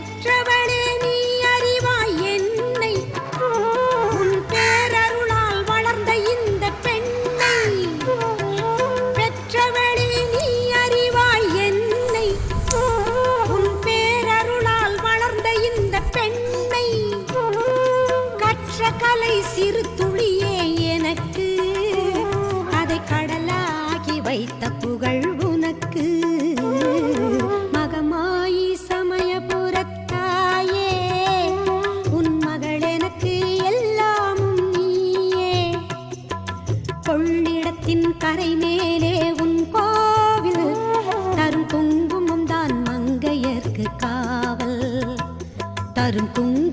பெற்றவளே நீ அறிவாய் என்னை, உன் பேரருளால் வளர்ந்த இந்த பெண்ணை. பெற்றவளே நீ அறிவாய் என்னை, உன் பேரருளால் வளர்ந்த இந்த பெண்ணை. கற்ற கலை சிறு துளியே எனக்கு, அதை கடலாகி வைத்த புகழ் உனக்கு. மகமாயி சமயபுரத்தாயே, உன் மகள் எனக்கு எல்லாமும் நீயே. கொள்ளிடத்தின் கரை மேலே உன் கோவில், தரும் குங்குமம் தான் மங்கையர்க்கு காவல். தரும் குங்குமம்